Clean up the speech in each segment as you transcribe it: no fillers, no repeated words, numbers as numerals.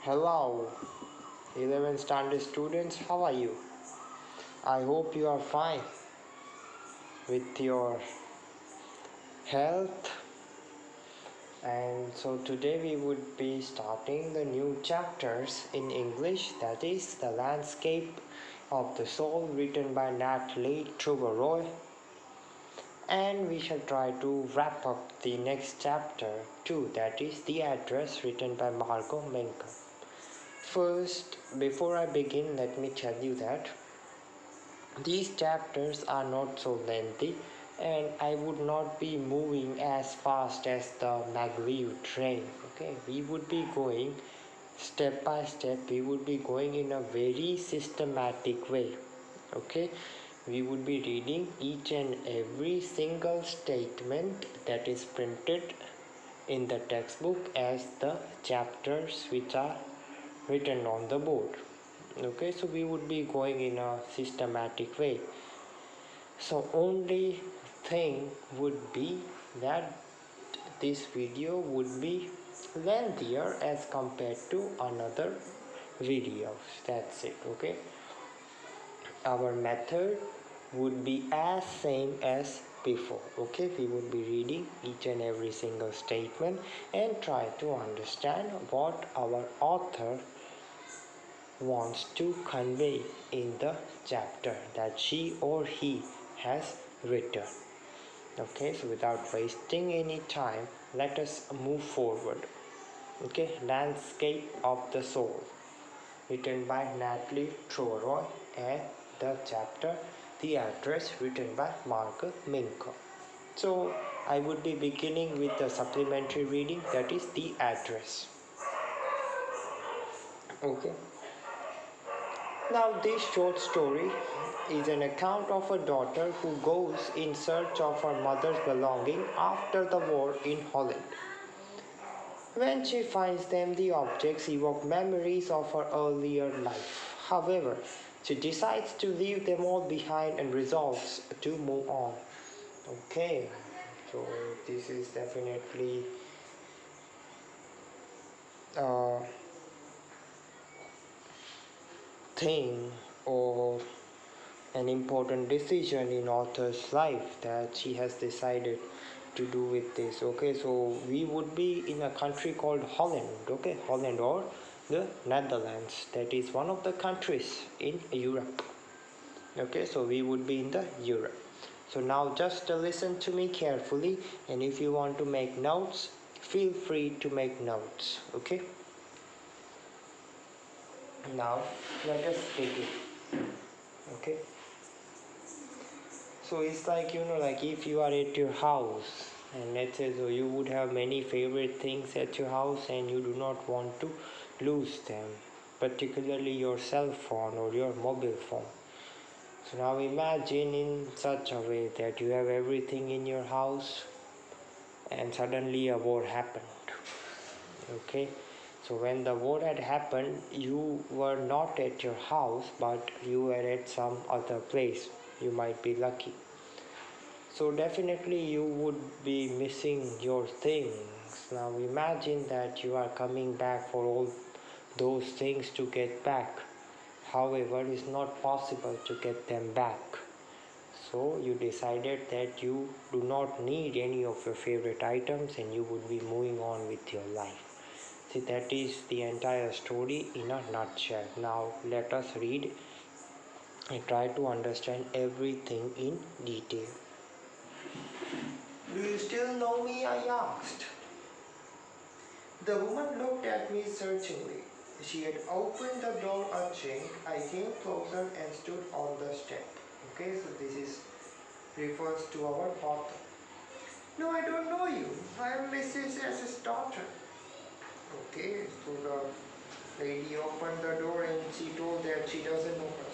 Hello, 11th standard students, how are you? I hope you are fine with your health. And so today we would be starting the new chapters in English, that is The Landscape of the Soul, written by Natalie Trugoroy. And we shall try to wrap up the next chapter too, that is The Address, written by Margot Menker. First, before I begin, let me tell you that these chapters are not so lengthy and I would not be moving as fast as the Maglev train. Okay, we would be going step by step, we would be going in a very systematic way. Okay, we would be reading each and every single statement that is printed in the textbook as the chapters which are written on the board. Okay, so we would be going in a systematic way. So only thing would be that this video would be lengthier as compared to another videos. That's it. Okay, our method would be as same as before. Okay, we would be reading each and every single statement and try to understand what our author wants to convey in the chapter that she or he has written. Okay, so without wasting any time, let us move forward. Okay, Landscape of the Soul, written by Natalie Troroy, and the chapter The Address, written by Margot Menker. So I would be beginning with the supplementary reading, that is The Address. Okay. Now, this short story is an account of a daughter who goes in search of her mother's belongings after the war in Holland. When she finds them, the objects evoke memories of her earlier life. However, she decides to leave them all behind and resolves to move on. Okay, so this is definitely a thing or an important decision in author's life that she has decided to do with this. Okay, so we would be in a country called Holland. Okay, Holland or the Netherlands, that is one of the countries in Europe. Okay, so we would be in the Europe. So now just listen to me carefully, and if you want to make notes, feel free to make notes. Okay, now let us begin. Okay, so it's like, like if you are at your house and let's say so you would have many favorite things at your house and you do not want to lose them, particularly your cell phone or your mobile phone. So now imagine in such a way that you have everything in your house and suddenly a war happened. Okay, so when the war had happened, you were not at your house but you were at some other place. You might be lucky. So definitely you would be missing your things. Now imagine that you are coming back for all those things to get back. However, it's not possible to get them back. So you decided that you do not need any of your favorite items and you would be moving on with your life. See, that is the entire story in a nutshell. Now let us read and try to understand everything in detail. "Do you still know me?" I asked. The woman looked at me searchingly. She had opened the door a chink. I came closer and stood on the step. Okay, so this refers to our author. "No, I don't know you. I am Mrs. S.'s daughter." Okay, so the lady opened the door and she told that she doesn't know her.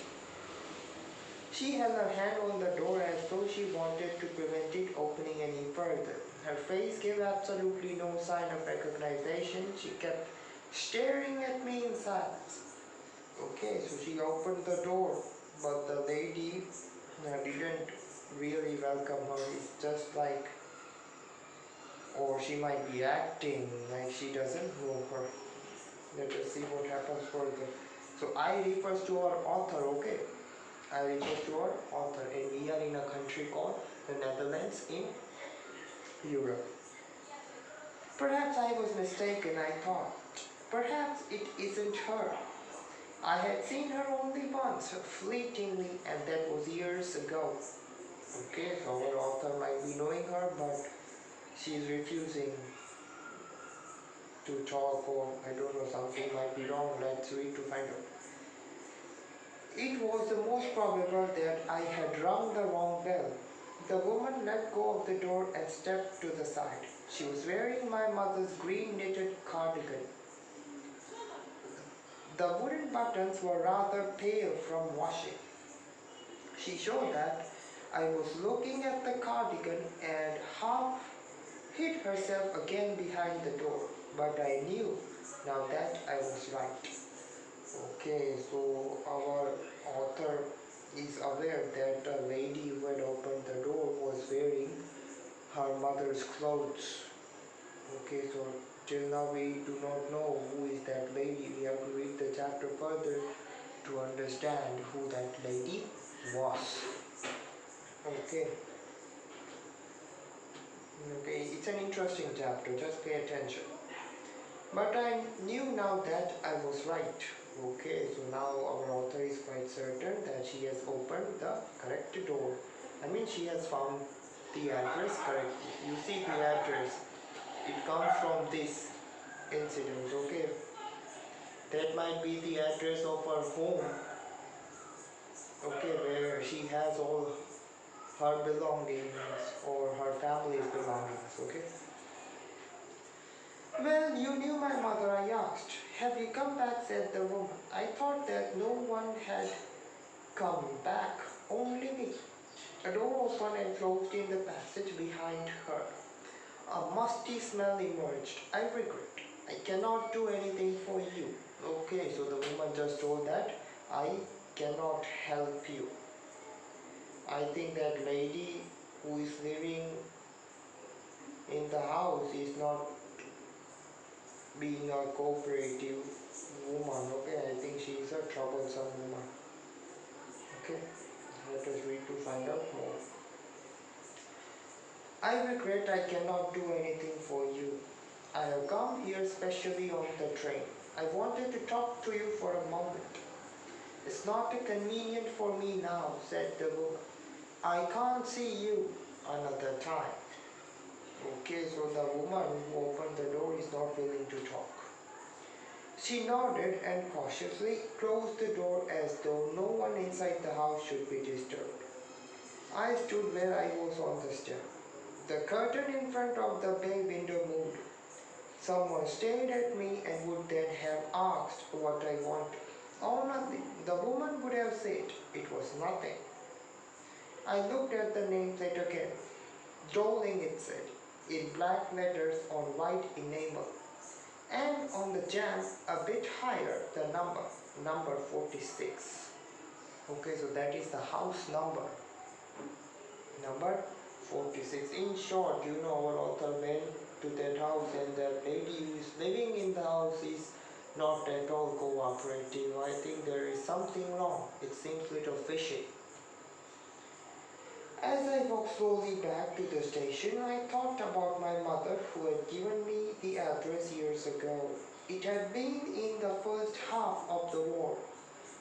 She held her hand on the door as though she wanted to prevent it opening any further. Her face gave absolutely no sign of recognition. She kept staring at me in silence. Okay, so she opened the door, but the lady didn't really welcome her. It's just like, or she might be acting like she doesn't know her. Let us see what happens further. So I refers to our author, okay? I refer to our author, and we are in a country called the Netherlands in Europe. Perhaps I was mistaken, I thought. Perhaps it isn't her. I had seen her only once, fleetingly, and that was years ago. Okay, so our author might be knowing her, but she is refusing to talk, or I don't know, something might be wrong. Let's read to find out. It was the most probable that I had rung the wrong bell. The woman let go of the door and stepped to the side. She was wearing my mother's green knitted cardigan. The wooden buttons were rather pale from washing. She showed that I was looking at the cardigan and half hid herself again behind the door, but I knew now that I was right. Okay, so our author is aware that the lady who had opened the door was wearing her mother's clothes. Okay, so till now we do not know who is that lady. We have to read the chapter further to understand who that lady was. Okay. Okay, it's an interesting chapter, just pay attention. But I knew now that I was right. Okay, so now our author is quite certain that she has opened the correct door. I mean, she has found the address correctly. You see the address, it comes from this incident, okay? That might be the address of her home, okay, where she has all her belongings or her family's belongings, okay? Well, you knew my mother, I asked. Have you come back, said the woman. I thought that no one had come back, only me. A door opened and closed in the passage behind her. A musty smell emerged. I regret. I cannot do anything for you. Okay, so the woman just told that I cannot help you. I think that lady who is living in the house is not being a cooperative woman. Okay, I think she is a troublesome woman. Okay, let us read to find out more. I regret I cannot do anything for you. I have come here specially on the train. I wanted to talk to you for a moment. It's not convenient for me now, said the woman. I can't see you another time. Okay, so the woman who opened the door is not willing to talk. She nodded and cautiously closed the door as though no one inside the house should be disturbed. I stood where I was on the step. The curtain in front of the bay window moved. Someone stared at me and would then have asked what I wanted. Oh, nothing. The woman would have said it was nothing. I looked at the nameplate again. Dowling, it said, in black letters on white enamel. And on the jamb, a bit higher, the number 46. Okay, so that is the house number 46. In short, our author went to that house, and the lady who is living in the house is not at all cooperative. I think there is something wrong. It seems a little fishy. As I walked slowly back to the station, I thought about my mother who had given me the address years ago. It had been in the first half of the war.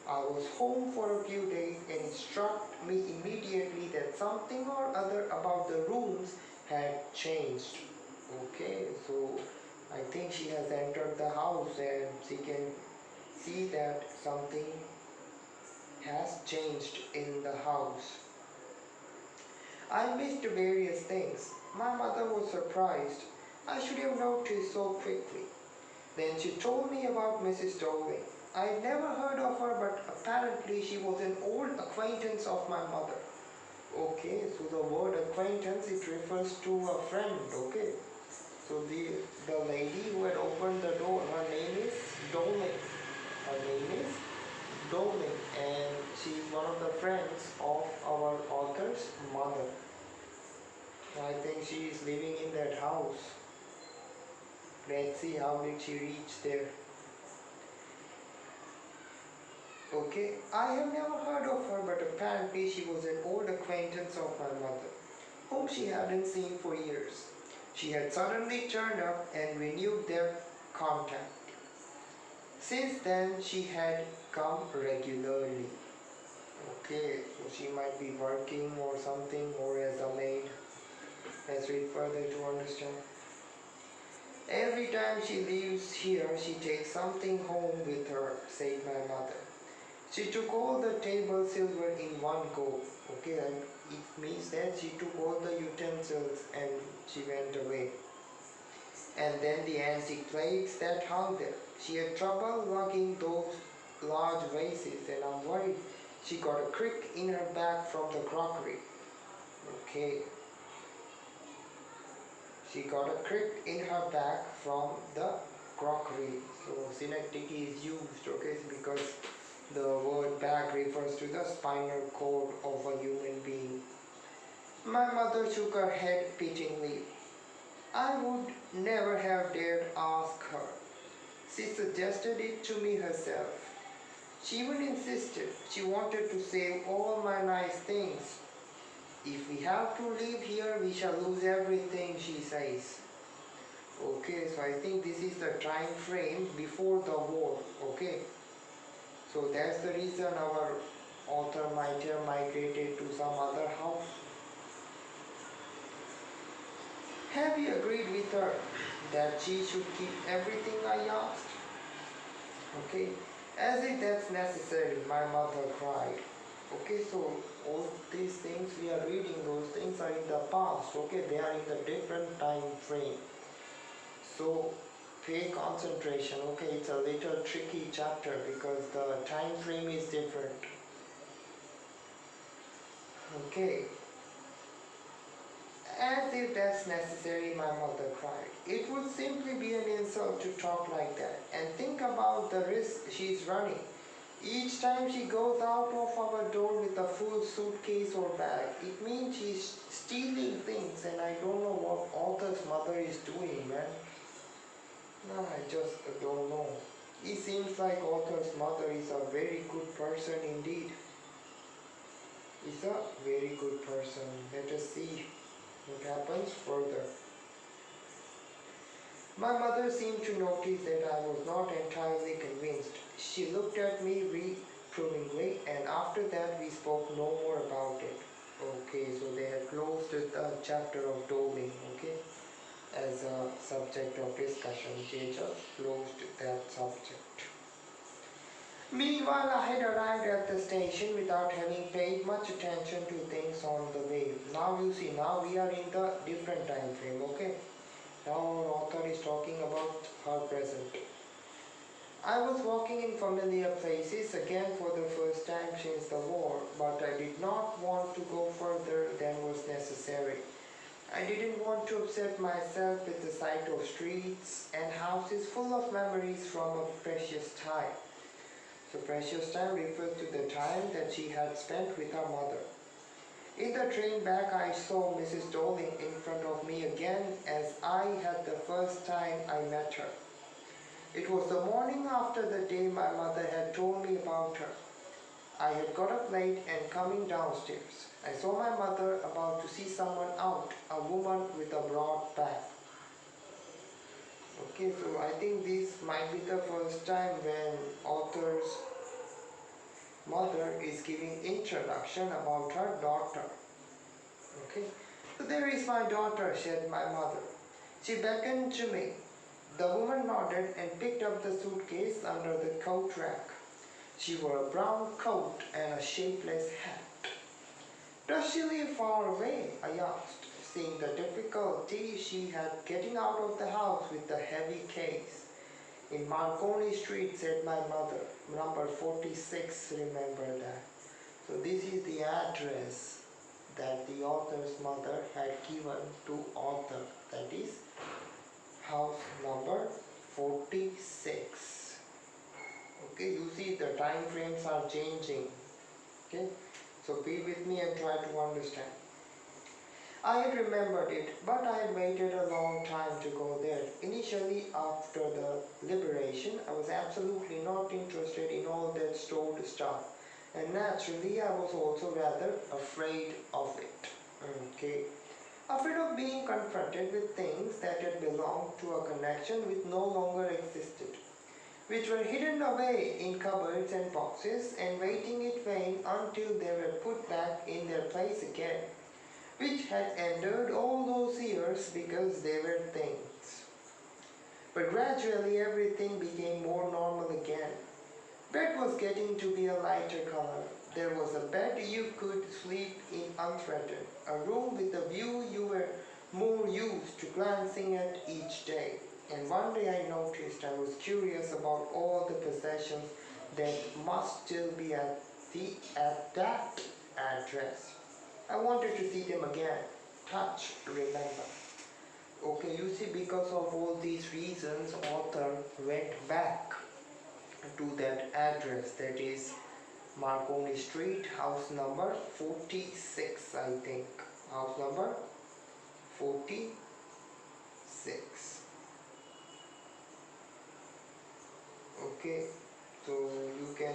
I was home for a few days and it struck me immediately that something or other about the rooms had changed. Okay, so I think she has entered the house and she can see that something has changed in the house. I missed various things. My mother was surprised. I should have noticed so quickly. Then she told me about Mrs. Dowling. I'd never heard of her, but apparently she was an old acquaintance of my mother. Okay, so the word acquaintance, it refers to a friend, okay? So the lady who had opened the door, her name is Dowling. Her name is Dowling, and she is one of the friends of our author's mother. I think she is living in that house. Let's see how did she reach there. Okay, I have never heard of her, but apparently she was an old acquaintance of my mother, whom she hadn't seen for years. She had suddenly turned up and renewed their contact. Since then, she had come regularly. Okay, so she might be working or something, or as a maid. Let's read further to understand. Every time she leaves here, she takes something home with her, said my mother. She took all the table silver in one go. Okay, and it means that she took all the utensils and she went away. And then the antique plates that hung there. She had trouble lugging those large vases, and I'm worried she got a crick in her back from the crockery. Okay, she got a crick in her back from the crockery. So synecdoche is used, okay, because the word back refers to the spinal cord of a human being. My mother shook her head pityingly. I would never have dared ask her. She suggested it to me herself. She even insisted she wanted to save all my nice things. If we have to live here, we shall lose everything, she says. Okay, so I think this is the time frame before the war. Okay, so that's the reason our author might have migrated to some other house. Have you agreed with her that she should keep everything I asked? Okay, as if that's necessary, my mother cried. Okay, so all these things we are reading, those things are in the past. Okay, they are in the different time frame. So pay concentration. Okay, it's a little tricky chapter because the time frame is different. Okay, as if that's necessary, my mother cried. It would simply be an insult to talk like that. And think about the risk she's running. Each time she goes out of our door with a full suitcase or bag, it means she's stealing things, and I don't know what author's mother is doing, man. No, I just don't know. It seems like author's mother is a very good person indeed. Is a very good person. Let us see what happens further. My mother seemed to notice that I was not entirely convinced. She looked at me reprovingly, and after that we spoke no more about it. Okay, so they had closed the chapter of doling, okay, as a subject of discussion. They just closed that subject. Meanwhile, I had arrived at the station without having paid much attention to things on the way. Now you see, now we are in the different time frame, okay? Now our author is talking about her present. I was walking in familiar places again for the first time since the war, but I did not want to go further than was necessary. I didn't want to upset myself with the sight of streets and houses full of memories from a precious time. So precious time refers to the time that she had spent with her mother. In the train back, I saw Mrs. Doling in front of me again as I had the first time I met her. It was the morning after the day my mother had told me about her. I had got up late and coming downstairs. I saw my mother about to see someone out, a woman with a broad back. Okay, so I think this might be the first time when author's mother is giving introduction about her daughter. Okay, so there is my daughter, said my mother. She beckoned to me. The woman nodded and picked up the suitcase under the coat rack. She wore a brown coat and a shapeless hat. Does she live far away? I asked, seeing the difficulty she had getting out of the house with the heavy case. In Marconi Street, said my mother. Number 46, remember that. So this is the address that the author's mother had given to author. That is house number 46. Okay, you see the time frames are changing. Okay, so be with me and try to understand. I had remembered it, but I had waited a long time to go there. Initially, after the liberation, I was absolutely not interested in all that stored stuff, and naturally, I was also rather afraid of it. Okay, afraid of being confronted with things that had belonged to a connection which no longer existed, which were hidden away in cupboards and boxes and waiting in vain until they were put back in their place again, which had endured all those years because they were things. But gradually everything became more normal again. Bed was getting to be a lighter color. There was a bed you could sleep in unthreatened, a room with a view you were more used to glancing at each day. And one day I noticed I was curious about all the possessions that must still be at that address. I wanted to see them again, touch, remember. Okay, you see, because of all these reasons, author went back to that address, that is Marconi Street, house number 46, I think. House number 46. Okay, so you can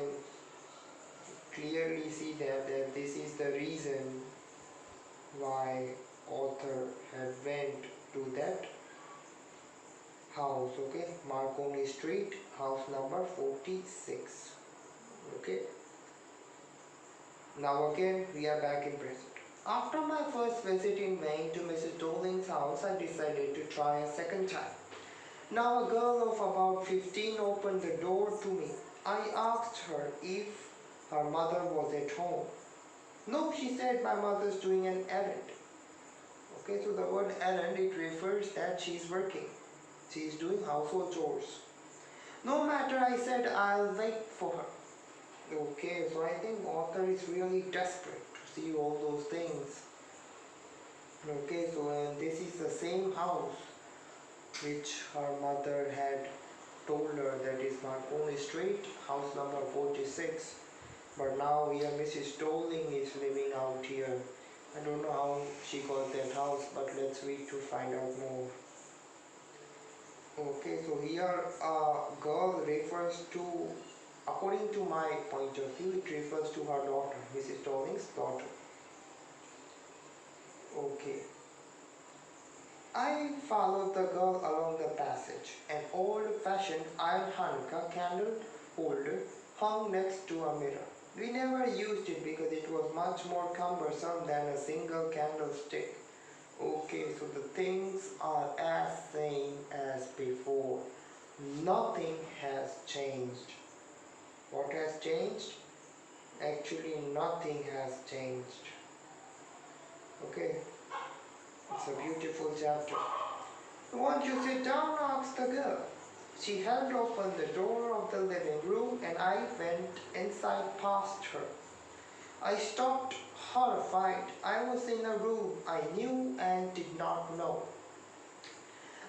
clearly see that this is the reason why author had went to that house. Okay, Marconi Street, house number 46. Okay, now again we are back in present. After my first visit in Maine to Mrs. Doling's house, I decided to try a second time. Now a girl of about 15 opened the door to me. I asked her if her mother was at home. No, she said, my mother's doing an errand. Okay, so the word errand, it refers that she's working. She's doing household chores. No matter, I said, I'll wait for her. Okay, so I think author is really desperate to see all those things. Okay, so this is the same house which her mother had told her, that is Marconi Street, house number 46. But now here Mrs. Doling is living out here. I don't know how she got that house, but let's read to find out more. Okay, so here girl refers to, according to my point of view, it refers to her daughter, Mrs. Doling's daughter. Okay. I followed the girl along the passage. An old-fashioned iron Hanukkah candle holder hung next to a mirror. We never used it because it was much more cumbersome than a single candlestick. Okay, so the things are as same as before. Nothing has changed. What has changed? Actually, nothing has changed. Okay, it's a beautiful chapter. Won't you sit down? Asked the girl. She held open the door of the living room and I went inside past her. I stopped horrified. I was in a room I knew and did not know.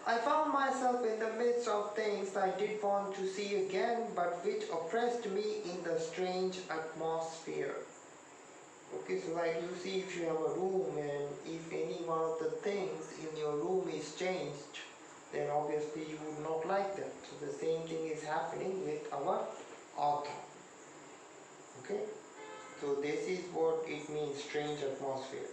I found myself in the midst of things I did want to see again, but which oppressed me in the strange atmosphere. Okay, so like you see, if you have a room and if any one of the things in your room is changed, then obviously you would not like that. So the same thing is happening with our author. Okay, so this is what it means, strange atmosphere.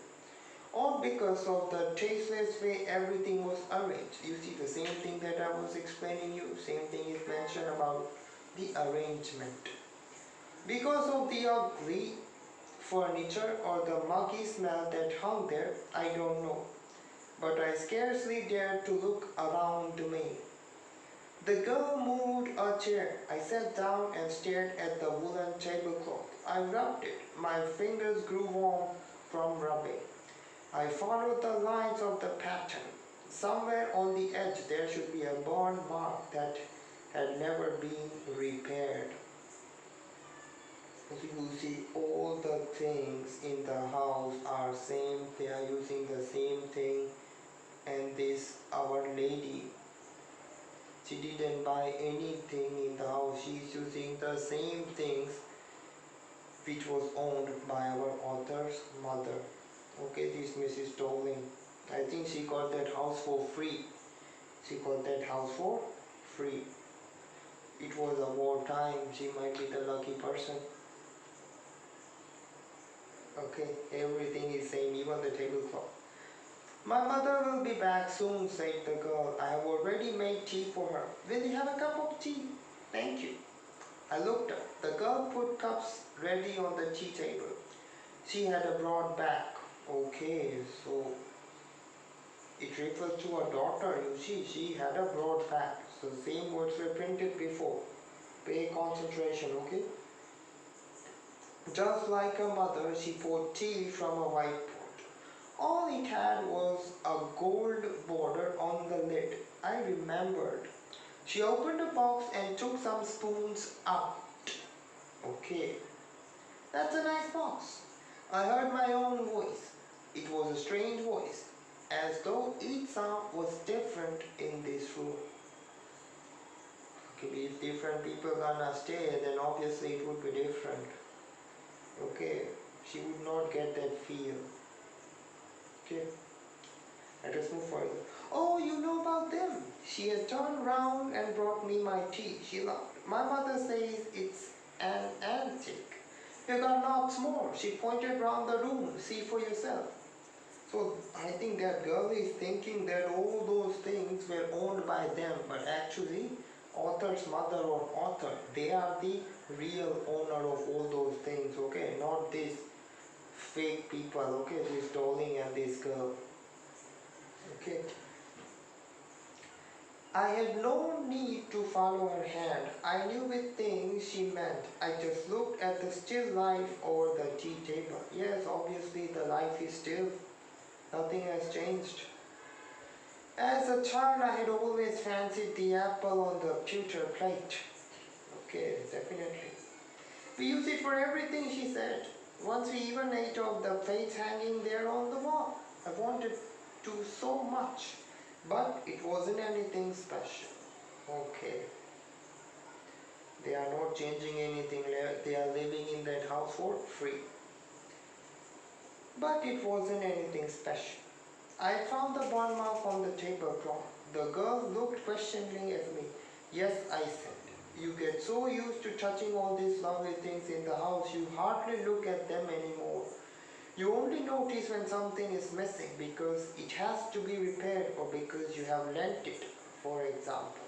Or because of the tasteless way everything was arranged. You see, the same thing that I was explaining you, same thing is mentioned about the arrangement. Because of the ugly furniture or the muggy smell that hung there, I don't know. But I scarcely dared to look around me. The girl moved a chair. I sat down and stared at the woolen tablecloth. I rubbed it. My fingers grew warm from rubbing. I followed the lines of the pattern. Somewhere on the edge there should be a burn mark that had never been repaired. So you see, all the things in the house are same, they are using the same thing. And this, our lady, she didn't buy anything in the house. She is using the same things which was owned by our author's mother. Okay, this Mrs. Dowling. I think she got that house for free. She got that house for free. It was a war time. She might be the lucky person. Okay, everything is same, even the tablecloth. My mother will be back soon, said the girl. I have already made tea for her. Will you have a cup of tea? Thank you. I looked up. The girl put cups ready on the tea table. She had a broad back. Okay, so it refers to her daughter, you see. She had a broad back. So same words were printed before. Pay concentration, okay? Just like her mother, she poured tea from a white pot. All it had was a gold border on the lid. I remembered. She opened a box and took some spoons out. Okay, that's a nice box. I heard my own voice. It was a strange voice, as though each sound was different in this room. Okay, if different people gonna stay, then obviously it would be different. Okay, she would not get that feel. Okay, let us move further. Oh, you know about them. She has turned round and brought me my tea. She laughed. My mother says it's an antique. You got lots more. She pointed round the room. See for yourself. So I think that girl is thinking that all those things were owned by them, but actually author's mother or author, they are the real owner of all those things, okay? Not these fake people, okay? This Dowling and this girl. Okay. I had no need to follow her hand. I knew with things she meant. I just looked at the still life over the tea table. Yes, obviously the life is still. Nothing has changed. As a child, I had always fancied the apple on the pewter plate. Okay, definitely. We use it for everything, she said. Once we even ate off the plates hanging there on the wall. I wanted to so much, but it wasn't anything special. Okay. They are not changing anything, they are living in that house for free. But it wasn't anything special. I found the burn mark on the tablecloth. The girl looked questioningly at me. Yes, I said. You get so used to touching all these lovely things in the house, you hardly look at them anymore. You only notice when something is missing because it has to be repaired or because you have lent it, for example.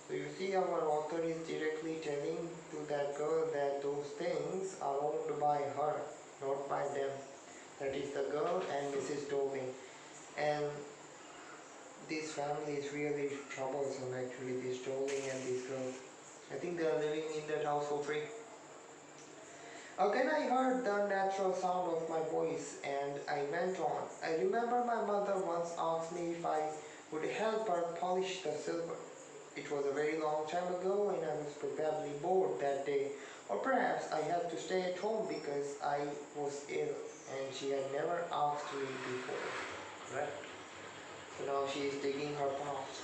So you see, our author is directly telling to that girl that those things are owned by her, not by them. That is the girl and Mrs. Dowling. And this family is really troublesome actually, this Dowling and this girl. I think they are living in that house for free. Again I heard the natural sound of my voice and I went on. I remember my mother once asked me if I would help her polish the silver. It was a very long time ago and I was probably bored that day. Or perhaps I had to stay at home because I was ill and she had never asked me before. Right? So now she is digging her past.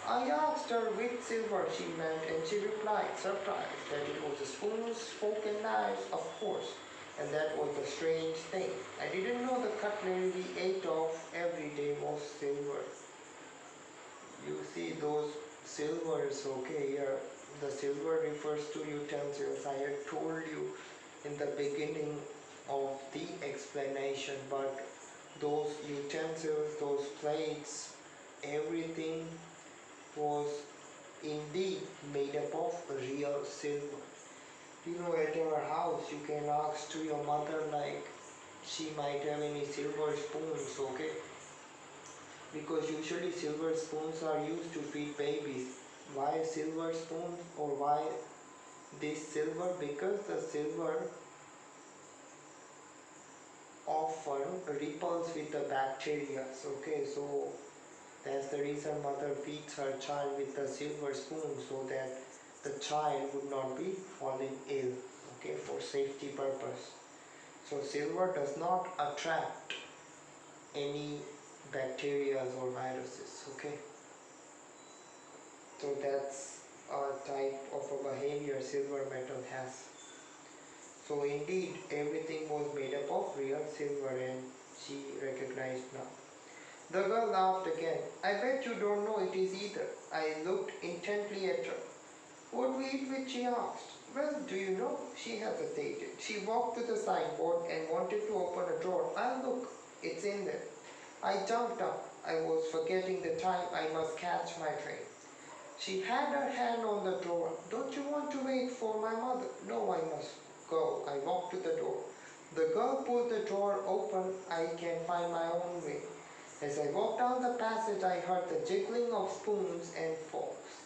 I asked her which silver she meant and she replied, surprised, that it was the spoons, fork and knives, of course. And that was the strange thing. I didn't know the cutlery we ate of every day was silver. You see those silvers, okay, here. The silver refers to utensils. I had told you in the beginning of the explanation, but those utensils, those plates, everything was indeed made up of real silver. You know, at your house, you can ask to your mother like she might have any silver spoons, okay? Because usually silver spoons are used to feed babies. Why silver spoons or why this silver? Because the silver often repels with the bacteria. Okay, so that's the reason mother feeds her child with a silver spoon so that the child would not be falling ill, okay, for safety purpose. So silver does not attract any bacteria or viruses, okay. So that's a type of a behavior silver metal has. So indeed everything was made up of real silver and she recognized now. The girl laughed again. I bet you don't know it is either. I looked intently at her. What we eat with? She asked. Well, do you know? She hesitated. She walked to the signboard and wanted to open a drawer. I'll look. It's in there. I jumped up. I was forgetting the time I must catch my train. She had her hand on the drawer. Don't you want to wait for my mother? No, I must go. I walked to the door. The girl pulled the drawer open. I can find my own way. As I walked down the passage, I heard the jiggling of spoons and forks.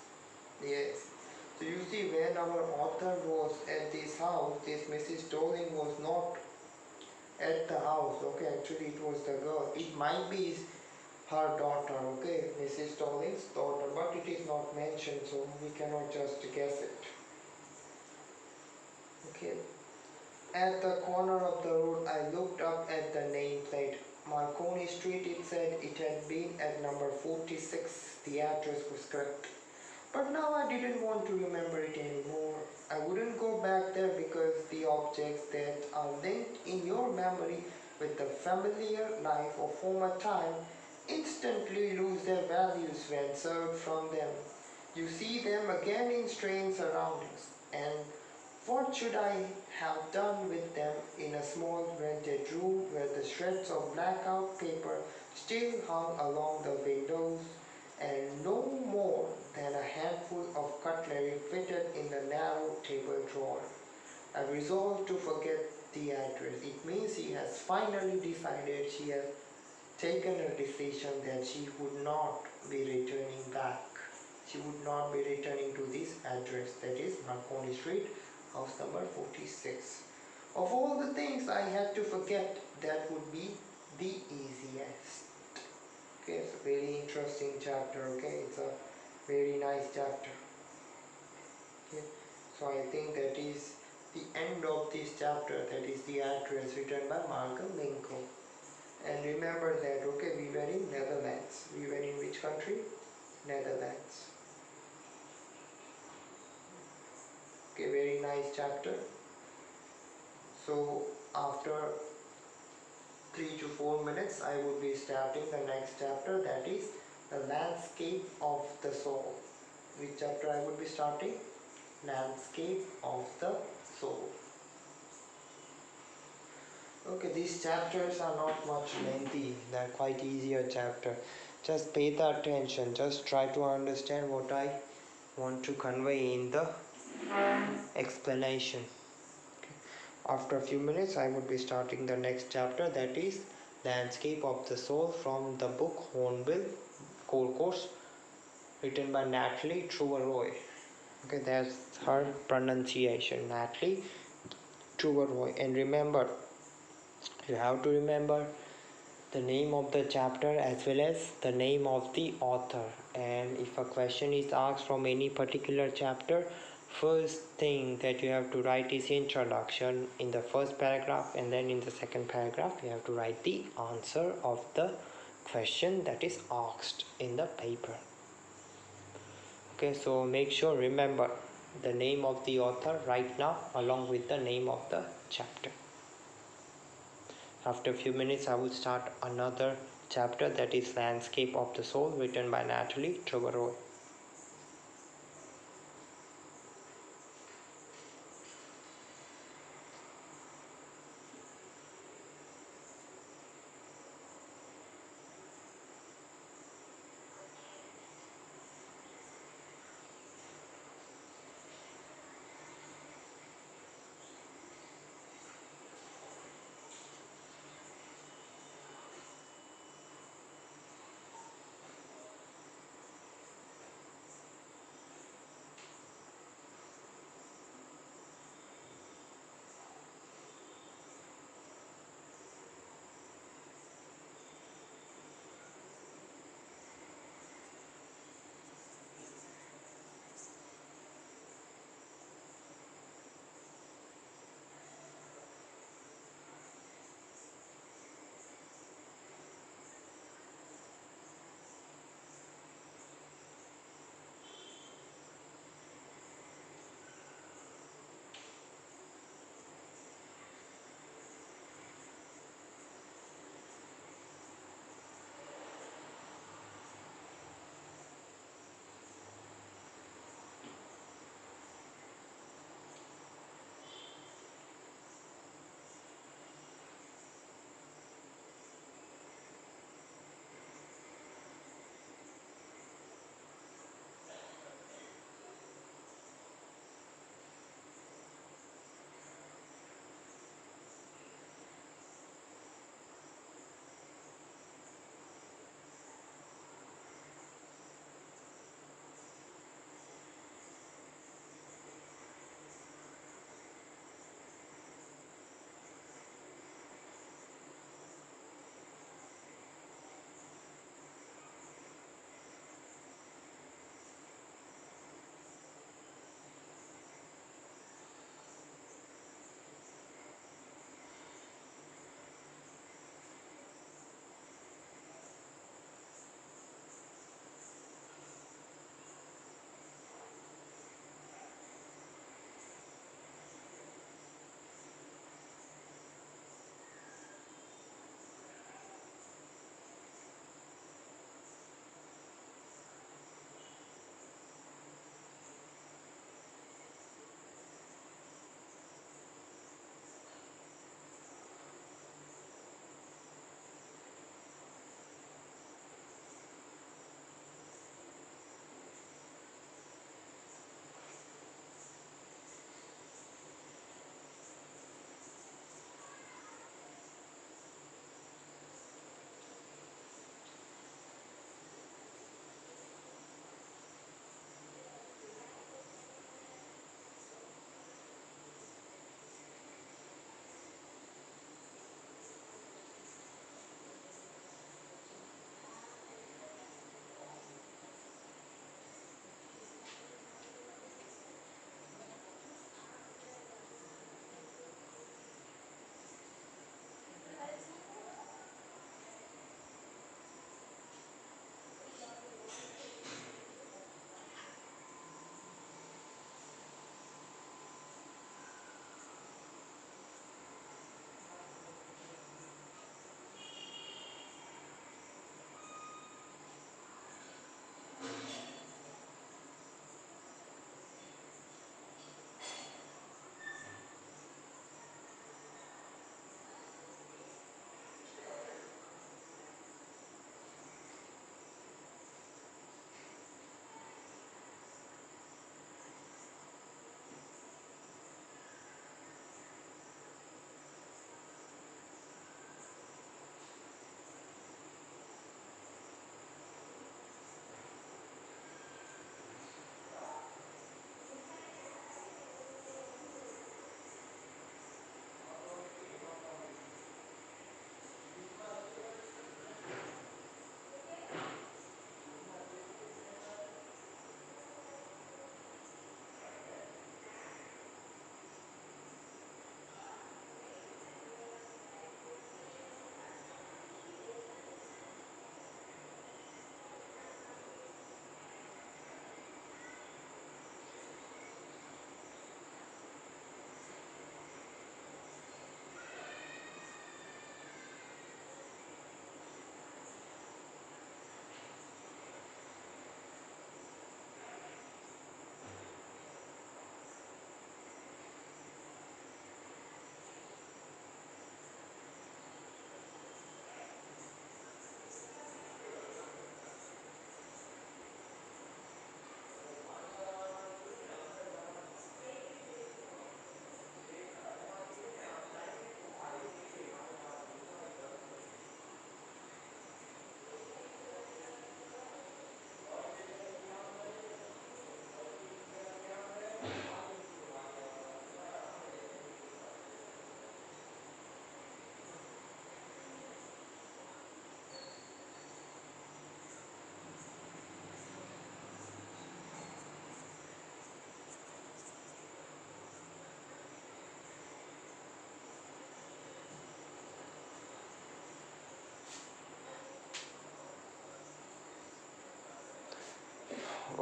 Yes. So you see, when our author was at this house, this Mrs. Doling was not at the house. Okay, actually it was the girl. It might be her daughter. Okay, Mrs. Doling's daughter, but it is not mentioned, so we cannot just guess it. Okay. At the corner of the road, I looked up at the nameplate. Marconi Street, it said it had been at number 46. The address was correct. But now I didn't want to remember it anymore. I wouldn't go back there because the objects that are linked in your memory with the familiar life of former time instantly lose their values when served from them. You see them again in strange surroundings. And what should I have done with them in a small rented room where the shreds of blackout paper still hung along the windows and no more than a handful of cutlery fitted in the narrow table drawer? I resolved to forget the address. It means she has finally decided, she has taken a decision that she would not be returning back. She would not be returning to this address, that is Marconi Street, house number 46. Of all the things I had to forget, that would be the easiest. Okay, it's a very interesting chapter. Okay, it's a very nice chapter. Okay, so I think that is the end of this chapter. That is the address written by Malcolm Lincoln. And remember that, okay, we were in Netherlands. We were in which country? Netherlands. Okay, very nice chapter. So after 3 to 4 minutes, I will be starting the next chapter, that is the landscape of the soul. Which chapter I would be starting? Landscape of the soul. Okay, these chapters are not much lengthy. They're quite easier chapter. Just pay the attention. Just try to understand what I want to convey in the explanation. After a few minutes, I would be starting the next chapter, that is Landscape of the Soul, from the book Hornbill Core Course, written by Natalie Trueroy. Okay, that's her pronunciation, Natalie Trueroy. And remember, you have to remember the name of the chapter as well as the name of the author. And if a question is asked from any particular chapter, first thing that you have to write is introduction in the first paragraph, and then in the second paragraph you have to write the answer of the question that is asked in the paper. Okay, so make sure remember the name of the author right now along with the name of the chapter. After a few minutes, I will start another chapter, that is Landscape of the Soul, written by Natalie Trueroy.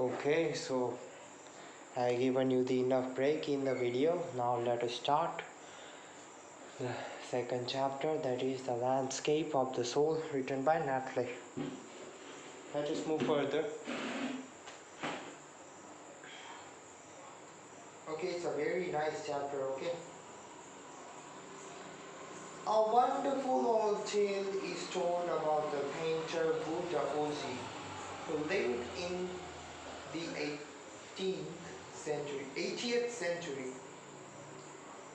Okay, so I given you the enough break in the video. Now let us start the second chapter, that is the landscape of the soul, written by Natley. Let us move further. Okay, it's a very nice chapter. Okay, a wonderful old tale is told about the painter Buddha Ozi, who lived in the 80th century.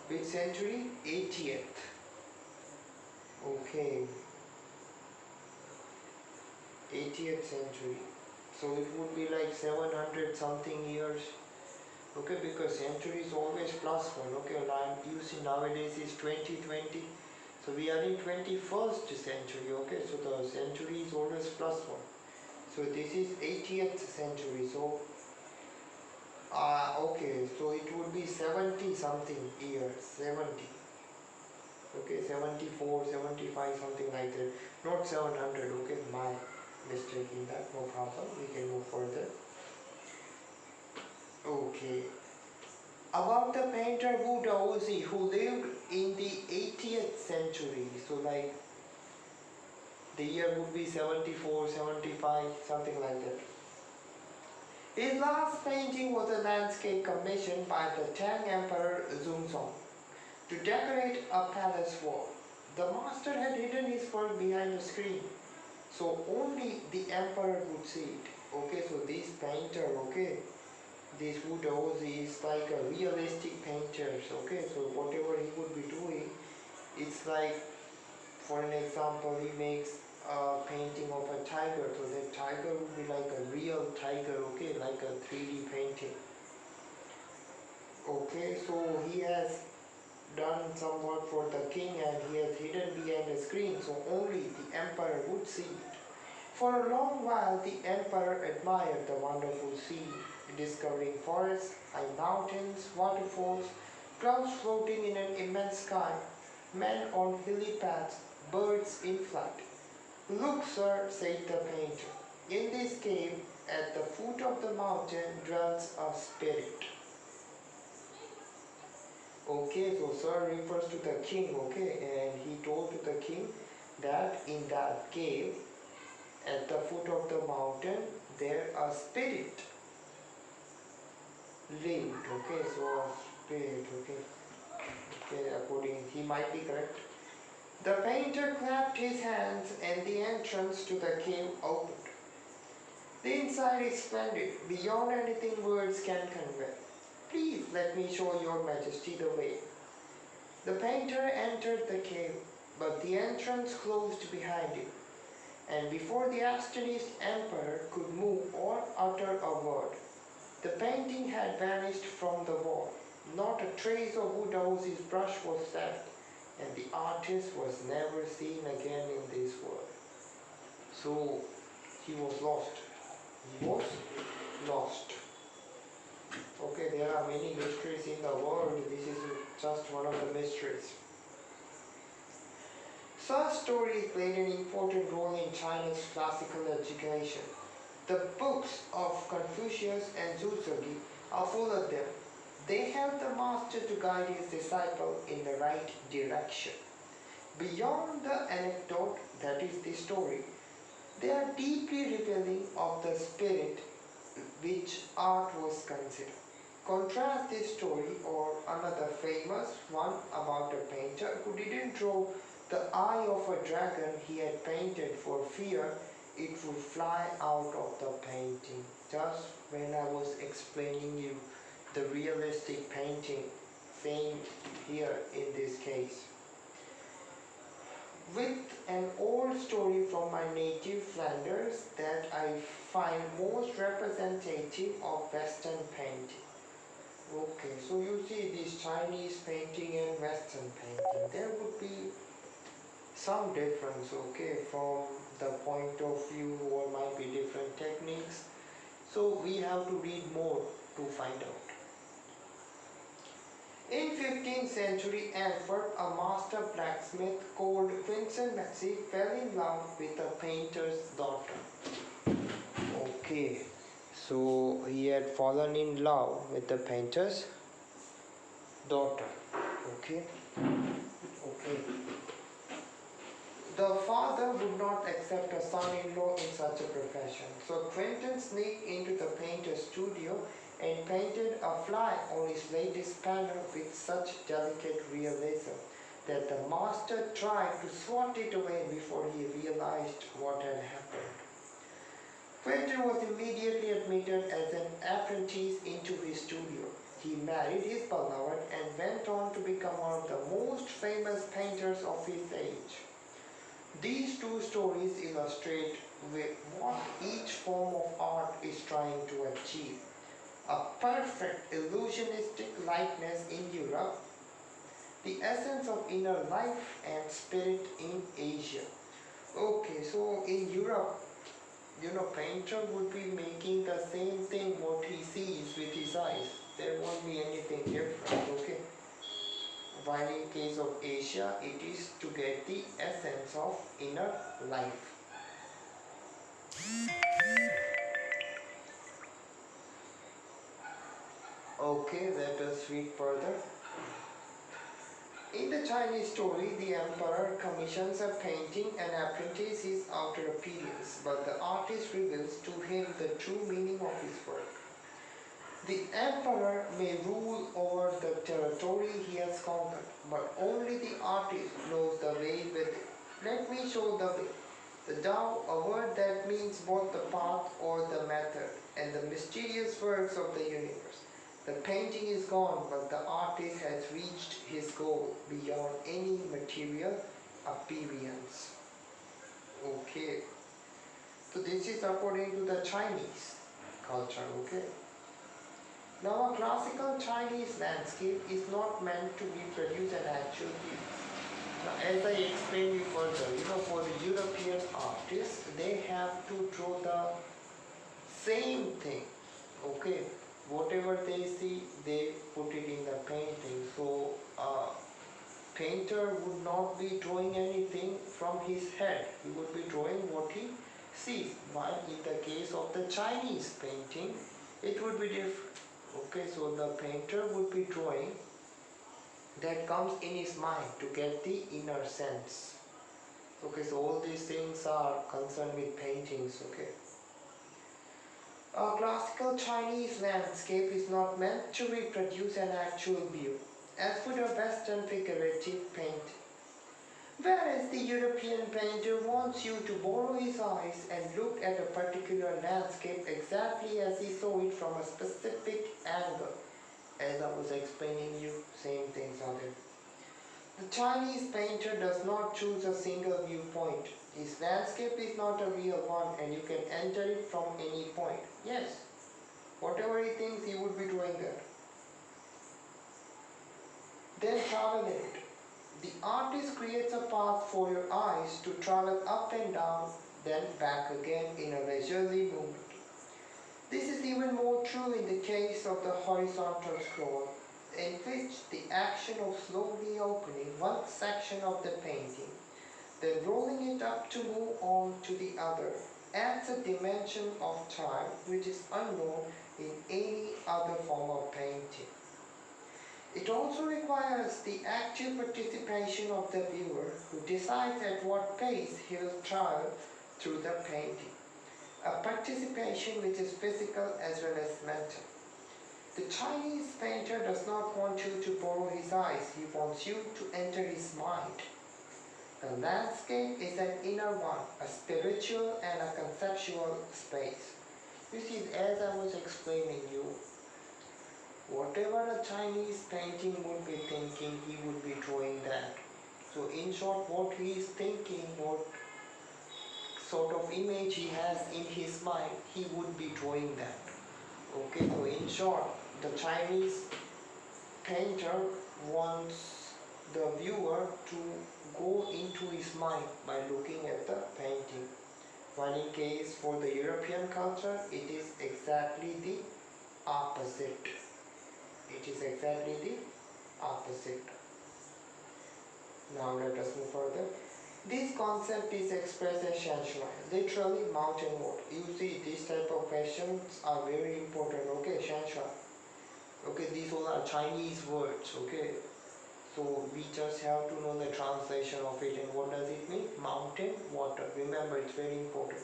Which century? 80th. Okay, 80th century. So it would be like 700 something years. Okay, because century is always plus one. Okay, you see nowadays is 2020. So we are in 21st century. Okay, so the century is always plus one. So this is 80th century. So okay, so it would be 70 something years. 70. Okay, 74, 75, something like that. Not 700. Okay, my mistake in that. No problem. We can move further. Okay. About the painter Buddha Ozi, who lived in the 80th century. So like the year would be 74, 75, something like that. His last painting was a landscape commissioned by the Tang Emperor Zhongzong to decorate a palace wall. The master had hidden his work behind a screen, so only the emperor would see it. Okay, so this painter, okay, this Buddha Ozi is like a realistic painter. Okay, so whatever he would be doing, it's like, for an example, he makes a painting of a tiger, so that tiger would be like a real tiger, okay, like a 3D painting. Okay, so he has done some work for the king and he has hidden behind a screen, so only the emperor would see it. For a long while, the emperor admired the wonderful scene, discovering forests, high mountains, waterfalls, clouds floating in an immense sky, men on hilly paths, birds in flight. Look, sir, said the painter, in this cave, at the foot of the mountain, dwells a spirit. Okay, so sir refers to the king, okay, and he told to the king that in that cave, at the foot of the mountain, there a spirit lived, okay, so a spirit, okay, according, he might be correct. The painter clapped his hands and the entrance to the cave opened. The inside is splendid, beyond anything words can convey. Please let me show your majesty the way. The painter entered the cave, but the entrance closed behind him, and before the astonished emperor could move or utter a word, the painting had vanished from the wall. Not a trace of Buddha Ozi's brush was left, and the artist was never seen again in this world. So he was lost. He was lost. Okay, there are many mysteries in the world. This is just one of the mysteries. Such stories played an important role in China's classical education. The books of Confucius and Zhuzi are full of them. They help the master to guide his disciple in the right direction. Beyond the anecdote, that is the story, they are deeply revealing of the spirit which art was considered. Contrast this story or another famous one about a painter who didn't draw the eye of a dragon he had painted for fear it would fly out of the painting. Just when I was explaining you the realistic painting, same here in this case. With an old story from my native Flanders that I find most representative of Western painting. Okay, so you see this Chinese painting and Western painting, there would be some difference, okay, from the point of view, or might be different techniques. So we have to read more to find out. In 15th century Antwerp, a master blacksmith called Vincent Maxey fell in love with a painter's daughter. Okay, So he had fallen in love with the painter's daughter. Okay. Okay. The father would not accept a son-in-law in such a profession. So Quentin sneaked into the painter's studio and painted a fly on his latest panel with such delicate realism that the master tried to swat it away before he realized what had happened. Quentin was immediately admitted as an apprentice into his studio. He married his beloved and went on to become one of the most famous painters of his age. These two stories illustrate what each form of art is trying to achieve. A perfect illusionistic likeness in Europe, the essence of inner life and spirit in Asia. Okay, so in Europe, painter would be making the same thing what he sees with his eyes. There won't be anything different, okay? While in case of Asia, it is to get the essence of inner life. Okay, let us read further. In the Chinese story, the emperor commissions a painting and apprentice his outer appearance, but the artist reveals to him the true meaning of his work. The emperor may rule over the territory he has conquered, but only the artist knows the way with it. Let me show the way. The Tao, a word that means both the path or the method, and the mysterious works of the universe. The painting is gone, but the artist has reached his goal beyond any material appearance. Okay. So this is according to the Chinese culture, okay? Now a classical Chinese landscape is not meant to reproduce an actual view. Now as I explained you further, for the European artists, they have to draw the same thing, okay? Whatever they see, they put it in the painting. So a painter would not be drawing anything from his head. He would be drawing what he sees. While in the case of the Chinese painting, it would be different. Okay, so the painter would be drawing that comes in his mind to get the inner sense. Okay, so all these things are concerned with paintings, okay. A classical Chinese landscape is not meant to reproduce an actual view, as would a Western figurative painting. Whereas the European painter wants you to borrow his eyes and look at a particular landscape exactly as he saw it from a specific angle. As I was explaining you, same things are there. The Chinese painter does not choose a single viewpoint. His landscape is not a real one and you can enter it from any point. Yes, whatever he thinks he would be doing there. Then travel in it. The artist creates a path for your eyes to travel up and down, then back again in a leisurely movement. This is even more true in the case of the horizontal scroll, in which the action of slowly opening one section of the painting, then rolling it up to move on to the other, adds a dimension of time which is unknown in any other form of painting. It also requires the active participation of the viewer who decides at what pace he will travel through the painting. A participation which is physical as well as mental. The Chinese painter does not want you to borrow his eyes, he wants you to enter his mind. The landscape is an inner one, a spiritual and a conceptual space. You see, as I was explaining you, whatever a Chinese painting would be thinking, he would be drawing that. So in short, what he is thinking, what sort of image he has in his mind, he would be drawing that. Okay, so in short, the Chinese painter wants the viewer to go into his mind by looking at the painting. While in case for the European culture, it is exactly the opposite. It is exactly the opposite. Now let us move further. This concept is expressed as Shanshui, literally mountain water. You see, these type of questions are very important. Okay, Shanshui. Okay, these all are Chinese words. Okay, so we just have to know the translation of it and what does it mean? Mountain water. Remember, it's very important.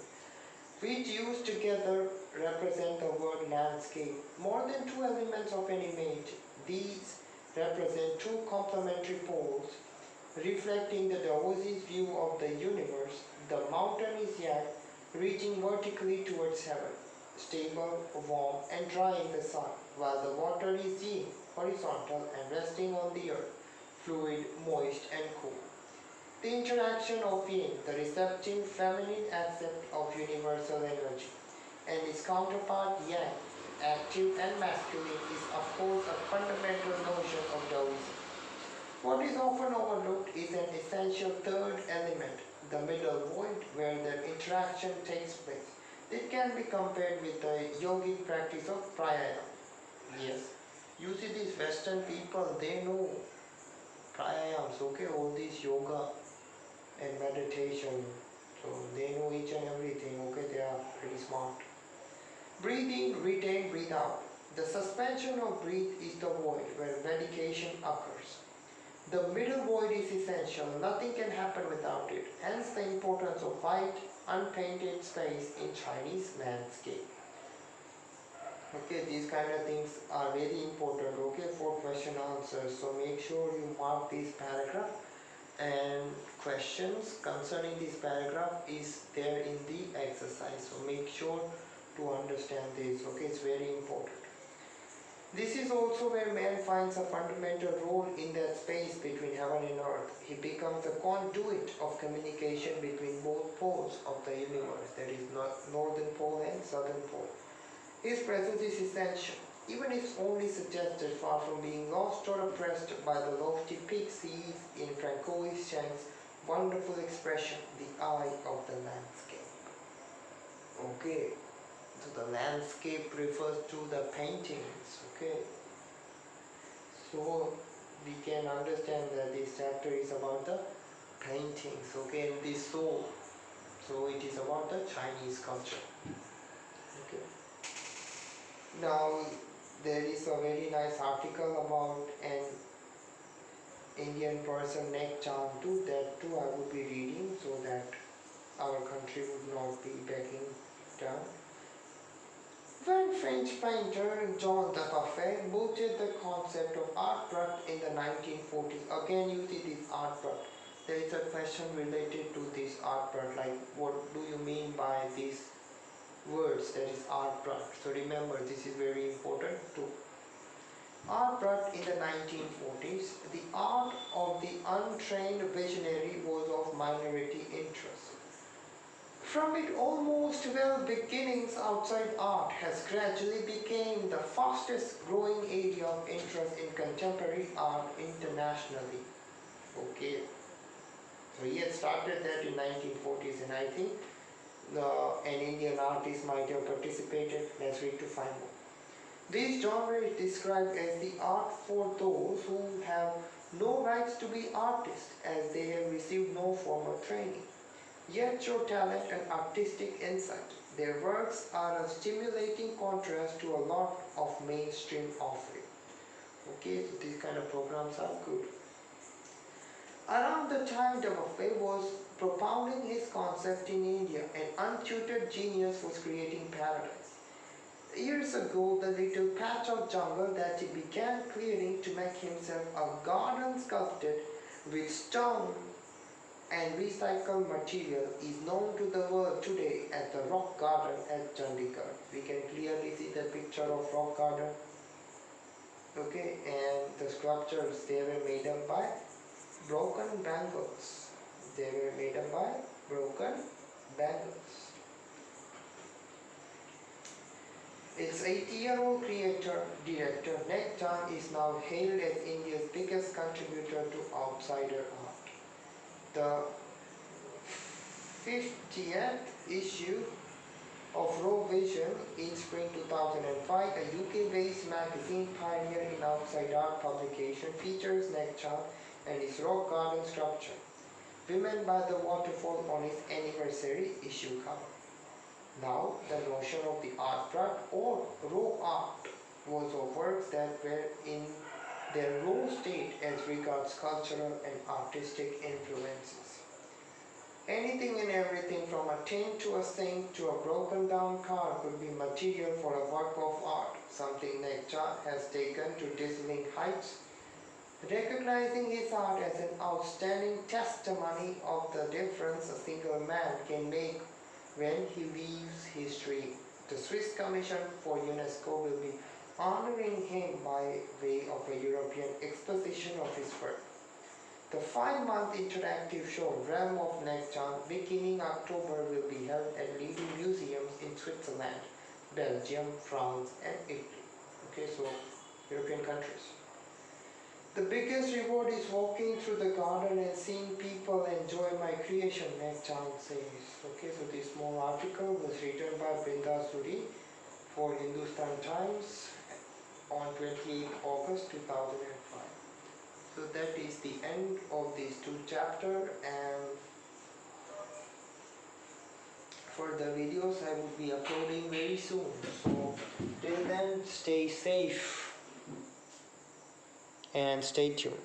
Which used together represent the word landscape. More than two elements of an image. These represent two complementary poles reflecting the opposite view of the universe. The mountain is yang, reaching vertically towards heaven, stable, warm, and dry in the sun, while the water is yin, horizontal, and resting on the earth, fluid, moist, and cool. The interaction of yin, the receptive feminine aspect of universal energy, and its counterpart yang, active and masculine, is of course a fundamental notion of Taoism. What is often overlooked is an essential third element, the middle void, where the interaction takes place. It can be compared with the yogic practice of pranayama. Yes, you see these Western people, they know pranayams, okay, all this yoga and meditation, so they know each and everything, okay, they are pretty smart. Breathe in, retain, breathe out. The suspension of breath is the void where medication occurs. The middle void is essential, nothing can happen without it, hence the importance of white, unpainted space in Chinese landscape. Okay, these kind of things are very important, okay, for question answers, so make sure you mark this paragraph, and questions concerning this paragraph is there in the exercise, so make sure to understand this, okay, it's very important. This is also where man finds a fundamental role in that space between heaven and earth. He becomes a conduit of communication between both poles of the universe, that is northern pole and southern pole. His presence is essential, even if only suggested, far from being lost or oppressed by the lofty peaks he is in Francois Chang's wonderful expression, the eye of the landscape. Okay. So the landscape refers to the paintings, okay. So we can understand that this chapter is about the paintings, okay, and this soul. So it is about the Chinese culture. Okay. Now there is a very nice article about an Indian person, Nek Chantu, that too I would be reading so that our country would not be backing down. When French painter Jean Dubuffet mooted the concept of art brush in the 1940s, again you see this art brush. There is a question related to this art brush, like what do you mean by these words, that is art brush. So remember, this is very important too. Art brush in the 1940s, the art of the untrained visionary was of minority interest. From its almost well beginnings outside art has gradually become the fastest growing area of interest in contemporary art internationally. Okay, so he had started that in 1940s, and I think an Indian artist might have participated. Let's read to find more. This genre is described as the art for those who have no rights to be artists, as they have received no formal training, yet show talent and artistic insight. Their works are a stimulating contrast to a lot of mainstream offering. Okay, so these kind of programs are good. Around the time Dubuffet was propounding his concept in India, an untutored genius was creating paradise. Years ago, the little patch of jungle that he began clearing to make himself a garden sculpted with stone and recycled material is known to the world today as the Rock Garden at Chandigarh. We can clearly see the picture of Rock Garden. Okay, and the sculptures, they were made up by broken bangles. They were made up by broken bangles. Its 80-year-old creator, director Nek Chand is now hailed as India's biggest contributor to outsider art. The 50th issue of Raw Vision in spring 2005, a UK-based magazine pioneer in outside art publication, features Nek Chand and his rock garden sculpture, Women by the Waterfall on its anniversary issue cover. Now, the notion of the art trad or raw art was of works that were in their raw state as regards cultural and artistic influences. Anything and everything from a tin to a sink to a broken down car could be material for a work of art, something Nekja has taken to dazzling heights, recognizing his art as an outstanding testimony of the difference a single man can make when he weaves history. The Swiss Commission for UNESCO will be honoring him by way of a European exposition of his work. The 5-month interactive show Realm of Nekjan beginning October will be held at leading museums in Switzerland, Belgium, France and Italy. Okay, so European countries. The biggest reward is walking through the garden and seeing people enjoy my creation, Nekjan says. Okay, so this small article was written by Brinda Suri for Hindustan Times on 28 August 2005. So that is the end of these two chapters, and further videos I will be uploading very soon. So till then, stay safe and stay tuned.